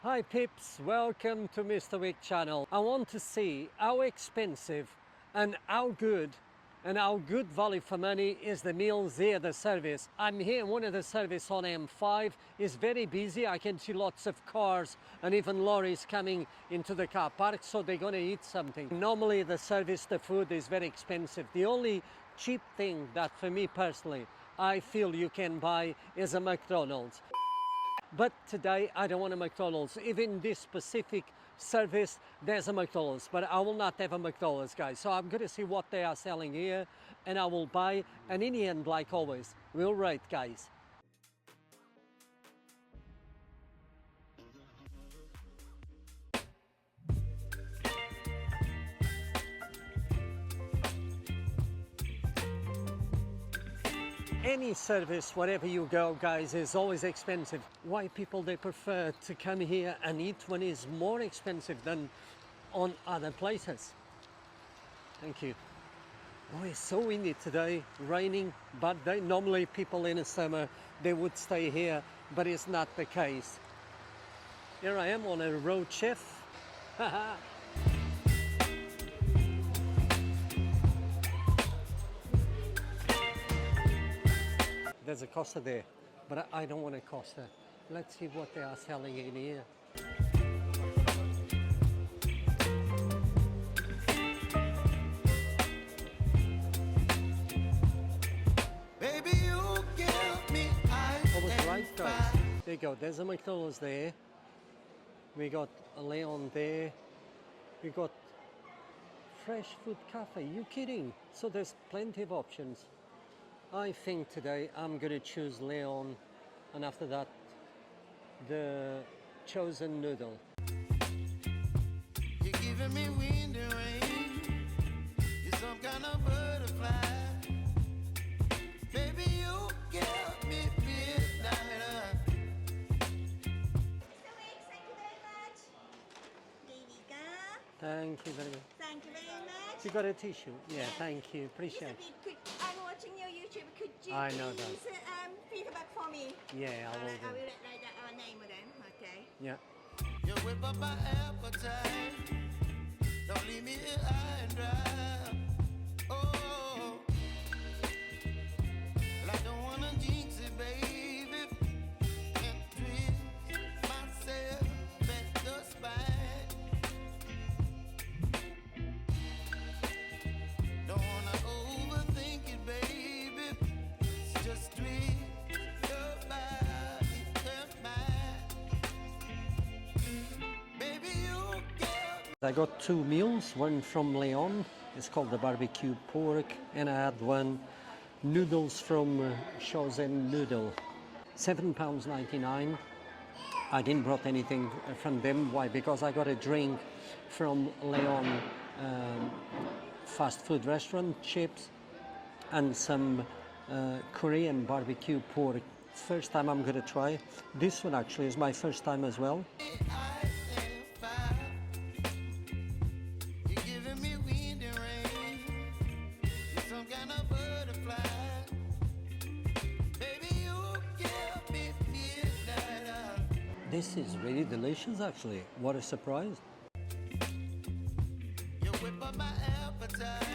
Hi peeps, welcome to mrwig channel. I want to see how expensive and how good value for money is the meals here, the service. I'm here in one of the service on M5. It's very busy. I can see lots of cars and even lorries coming into the car park, so they're gonna eat something. Normally the service, the food is very expensive. The only cheap thing that for me personally, I feel you can buy is a McDonald's. But today I don't want a McDonald's. Even this specific service, there's a McDonald's, but I will not have a McDonald's, guys. So I'm going to see what they are selling here and I will buy, and in the end, like always, we'll rate, guys. Any service, wherever you go, guys, is always expensive. Why people they prefer to come here and eat when it's more expensive than on other places? Thank you. Oh, it's so windy today, raining, but normally people in the summer, they would stay here, but it's not the case. Here I am on a road chef. There's a Costa there, but I don't want a Costa. Let's see what they are selling in here. Baby, you give me Almost right, guys. There you go. There's a McDonald's there. We got a Leon there. We got Fresh Food Cafe. You kidding? So there's plenty of options. I think today I'm going to choose Leon, and after that the Chozen Noodle. You're giving me wind and rain. You're some kind of butterfly. Baby, you give me midnight. Thank you very much. There we go. Thank you very much. Thank you very much. You got a tissue? Yeah, thank you. Appreciate it. I'm watching your YouTube. Could you I know please feedback for me? Yeah, I will I do. will write our name then. Okay. Yeah. You whip up my appetite. Don't leave me here high and dry. Oh, well, I don't wanna jinx it, baby, and twist myself at the spine. Don't wanna overthink it, baby. It's just twist your body and mine. Baby, you give I got two meals, one from Leon, it's called the barbecue pork, and I had one noodles from ChozenNoodles. £7.99. I didn't brought anything from them. Why? Because I got a drink from Leon fast food restaurant, chips, and some Korean barbecue pork. First time I'm gonna try. This one actually is my first time as well. ice and fire. You're giving me wind and rain. You're some kind of butterfly. Baby, you give me midnight. This is really delicious actually. What a surprise. You whip up my appetite.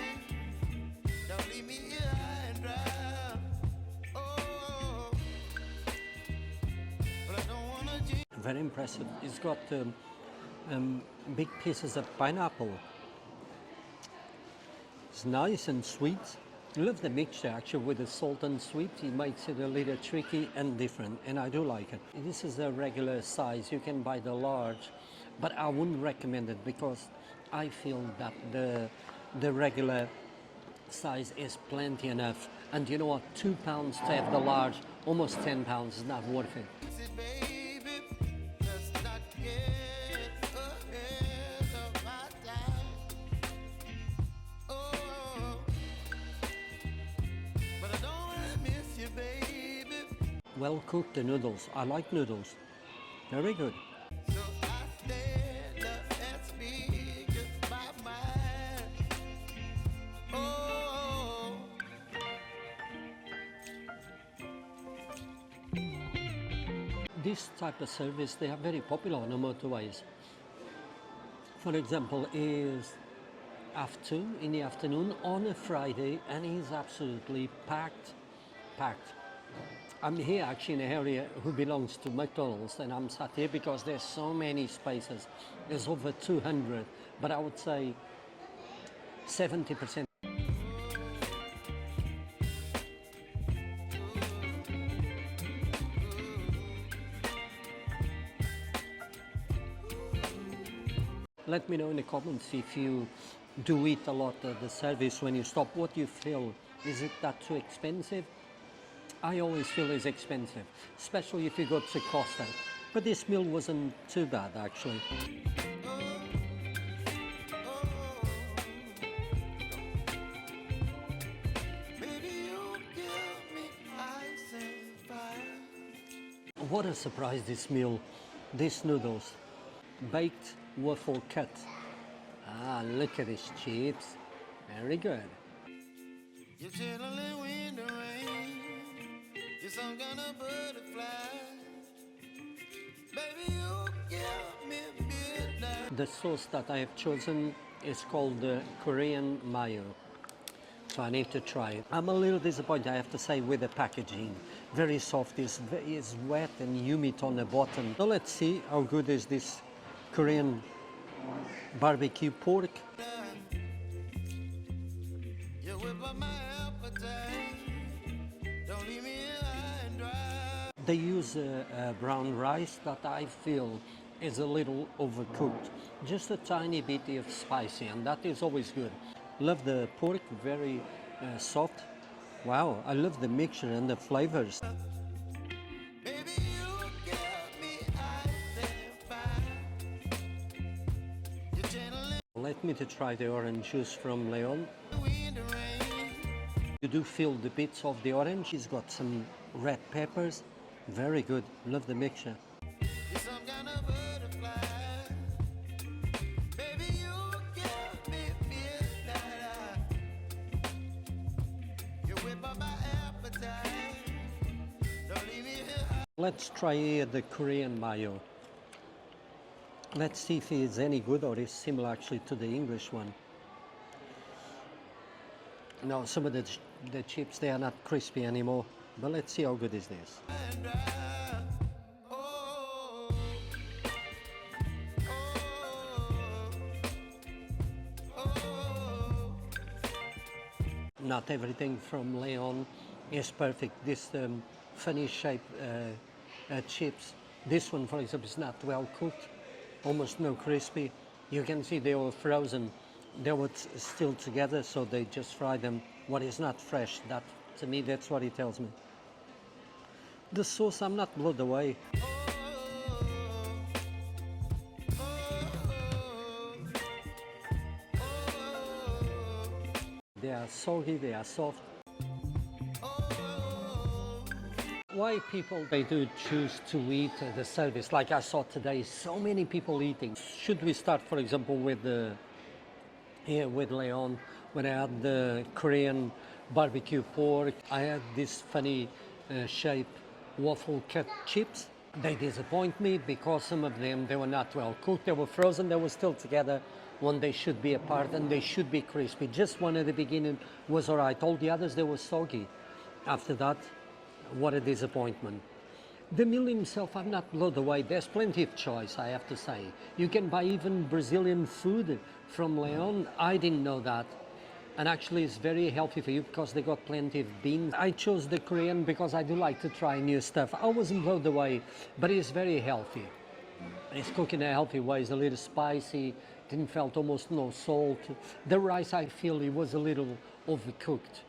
Don't leave me here high and dry. Oh, but I don't wanna jinx. Very impressive. It's got big pieces of pineapple. It's nice and sweet. I love the mixture actually with the salt and sweet. It makes it a little tricky and different, and I do like it. This is a regular size. You can buy the large, but I wouldn't recommend it because I feel that the regular size is plenty enough. And you know what? £2 to have the large, almost £10 is not worth it. It, baby, let's not get ahead of my time. Oh, but I don't wanna miss you, baby. Well cooked, the noodles. I like noodles. Very good. So I stand up and speak just my mind. Oh, This type of service, they are very popular on the motorways. For example, is in the afternoon on a Friday, and it's absolutely packed. I'm here actually in an area who belongs to McDonald's, and I'm sat here because there's so many spaces. There's over 200, but I would say 70%. Let me know in the comments if you do eat a lot at the service when you stop. What do you feel? Is it that too expensive? I always feel it's expensive, especially if you go to Costa. But this meal wasn't too bad actually. What a surprise, this meal. These noodles, baked waffle cut. Ah, look at these chips. Very good. You're chilling in the rain. You're some kind of butterfly. Baby, you give me midnight. The sauce that I have chosen is called the Korean mayo. So I need to try it. I'm a little disappointed, I have to say, with the packaging. Very soft, it's wet and humid on the bottom. So let's see how good is this Korean barbecue pork. You whip up my appetite. Don't leave me high and dry. They use brown rice that I feel is a little overcooked. Just a tiny bit of spicy, and that is always good. Love the pork, very soft. Wow, I love the mixture and the flavors. Baby, you give me ice and fire. You're chilling Let me to try the orange juice from Leon. in the rain. You do feel the bits of the orange. It's got some red peppers. Very good. Love the mixture. You're some kind of butterfly. Baby, you give me midnight. You whip up my appetite. Don't leave me here. Let's try here the Korean mayo. Let's see if it's any good or is similar actually to the English one. No, some of the chips, they are not crispy anymore. But let's see how good is this. Not everything from Leon is perfect. This funny shape chips. This one, for example, is not well cooked, almost no crispy. You can see they were frozen. They were still together, so they just fried them. What is not fresh, that to me, that's what it tells me. The sauce, I'm not blown away. They are soggy, they are soft. Why people, they do choose to eat the service, like I saw today, so many people eating. Should we start, for example, with here with Leon, when I had the Korean barbecue pork, I had this funny shape waffle cut chips. They disappoint me because some of them, they were not well cooked, they were frozen, they were still together when they should be apart and they should be crispy. Just one at the beginning was all right, all the others, they were soggy. After that, what a disappointment. The meal himself, I'm not blown away. There's plenty of choice, I have to say. You can buy even Brazilian food from Leon. I didn't know that. And actually it's very healthy for you because they got plenty of beans. I chose the Korean because I do like to try new stuff. I wasn't blown away, but it's very healthy. It's cooked in a healthy way. It's a little spicy, didn't felt almost no salt. The rice, I feel it was a little overcooked.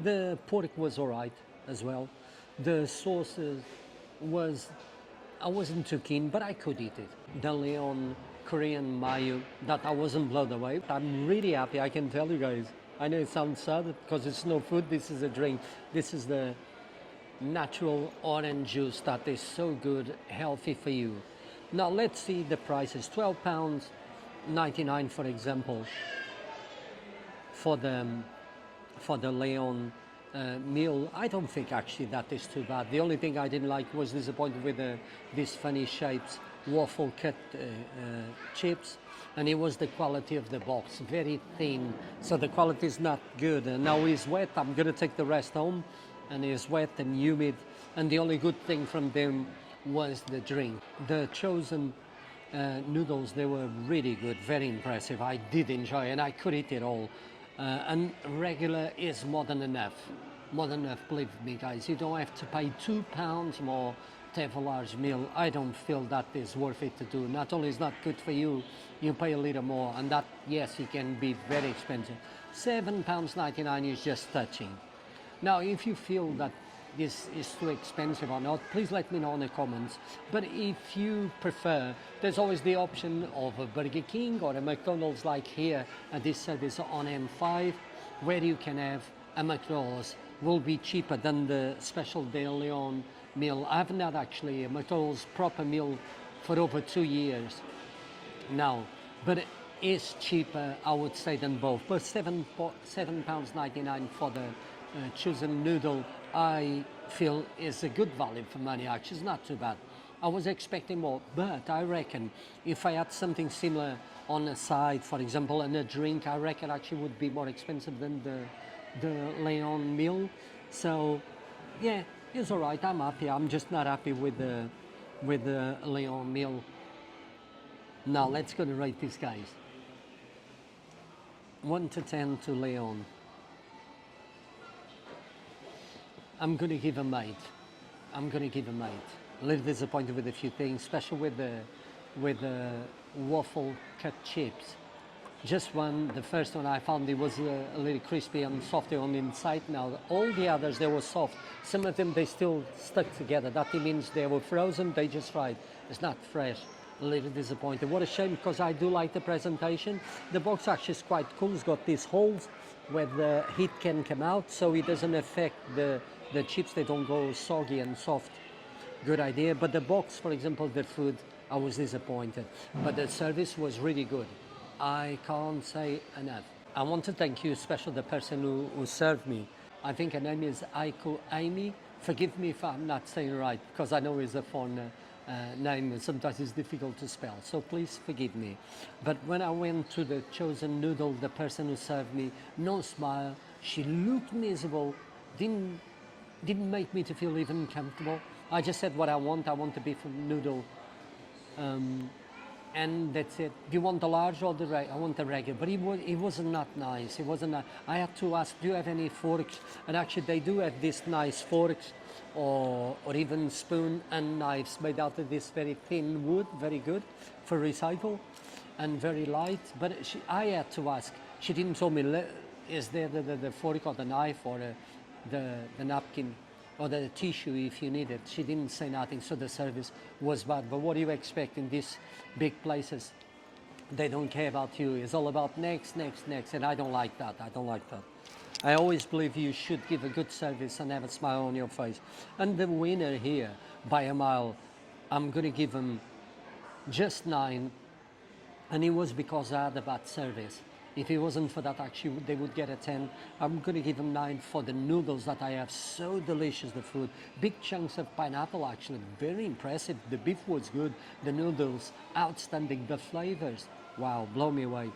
The pork was all right as well. The sauces was, I wasn't too keen, but I could eat it. The Leon Korean mayo, that I wasn't blown away. I'm really happy, I can tell you guys. I know it sounds sad because it's no food, this is a drink. This is the natural orange juice that is so good, healthy for you. Now let's see the prices. £12.99 for example, for the Leon meal, I don't think actually that is too bad. The only thing I didn't like was disappointed with these funny shapes, waffle cut chips, and it was the quality of the box, very thin, so the quality is not good. And now it's wet, I'm gonna take the rest home, and it's wet and humid, and the only good thing from them was the drink. The Chozen noodles, they were really good, very impressive. I did enjoy, and I could eat it all. And regular is more than enough. More than enough, believe me, guys. You don't have to pay £2 more to have a large meal. I don't feel that is worth it to do. Not only is not good for you, you pay a little more, and that, yes, it can be very expensive. £7.99 is just touching. Now, if you feel that this is too expensive or not, please let me know in the comments. But if you prefer, there's always the option of a Burger King or a McDonald's, like here at this service on M5, where you can have a McDonald's. Will be cheaper than the special De Leon meal. I haven't had actually a McDonald's proper meal for over 2 years now, but it is cheaper, I would say, than both. But £7.99 for the Chozen noodle, I feel is a good value for money. Actually, it's not too bad. I was expecting more, but I reckon if I had something similar on the side, for example, and a drink, I reckon actually would be more expensive than the Leon meal. So yeah, it's all right. I'm happy. I'm just not happy with the Leon meal. Now let's go to rate these guys. 1 to 10 to Leon. I'm gonna give him 8. I'm gonna give him 8. A little disappointed with a few things, especially with the waffle cut chips. Just one, the first one I found, it was a little crispy and softer on the inside. Now all the others, they were soft. Some of them, they still stuck together. That means they were frozen, they just fried. It's not fresh. A little disappointed. What a shame, because I do like the presentation. The box actually is quite cool. It's got these holes where the heat can come out, so it doesn't affect the chips. They don't go soggy and soft. Good idea. But the box, for example, the food, I was disappointed. But the service was really good. I can't say enough. I want to thank you, especially the person who served me. I think her name is Aiko Amy. Forgive me if I'm not saying it right, because I know it's a foreign name and sometimes it's difficult to spell, so please forgive me. But when I went to the Chozen noodle, the person who served me, no smile, she looked miserable, didn't make me to feel even comfortable. I just said what I want a beef noodle, and that's it. Do you want the large or the regular? I want the regular, but it was not nice. It wasn't. I had to ask, do you have any forks? And actually, they do have these nice forks, or even spoon and knives made out of this very thin wood, very good for recycle, and very light. But I had to ask. She didn't tell me, is there the fork or the knife or the napkin or the tissue if you need it. She didn't say nothing, so the service was bad. But what do you expect in these big places? They don't care about you. It's all about next, next, next, and I don't like that. I don't like that. I always believe you should give a good service and have a smile on your face. And the winner here, by a mile, I'm gonna give him just 9, and it was because I had a bad service. If it wasn't for that, actually, they would get a 10. I'm gonna give them 9 for the noodles that I have. So delicious, the food. Big chunks of pineapple, actually, very impressive. The beef was good. The noodles, outstanding. The flavors, wow, blow me away.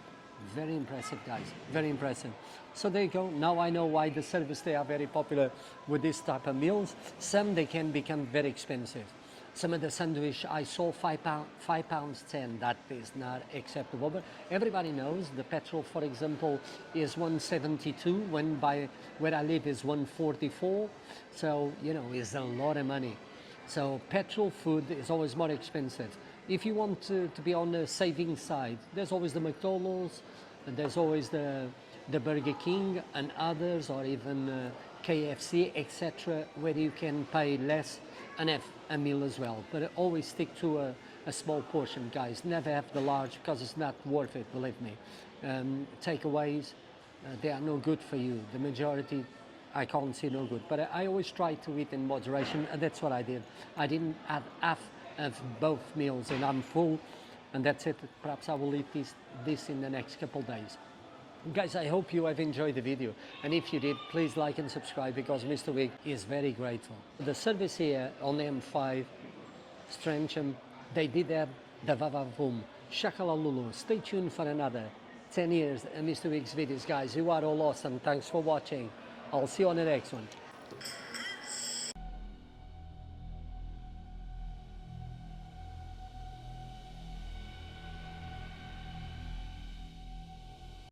Very impressive, guys, very impressive. So there you go. Now I know why the service, they are very popular with this type of meals. Some, they can become very expensive. Some of the sandwich I saw £5.10. That is not acceptable. But everybody knows the petrol, for example, is 172. When by where I live is 144. So you know, it's a lot of money. So petrol food is always more expensive. If you want to be on the saving side, there's always the McDonald's, and there's always the Burger King and others, or even KFC, etc., where you can pay less and have a meal as well. But always stick to a small portion, guys. Never have the large, because it's not worth it, believe me. Takeaways, they are no good for you. The majority, I can't see no good. But I always try to eat in moderation, and that's what I did. I didn't have half of both meals, and I'm full, and that's it. Perhaps I will eat this in the next couple days. Guys, I hope you have enjoyed the video, and if you did, please like and subscribe because Mr. Wig is very grateful. The service here on M5, Strancham, they did have the Vavavoom, Shakalalulu. Stay tuned for another 10 years and Mr. Wig's videos, guys. You are all awesome. Thanks for watching. I'll see you on the next one.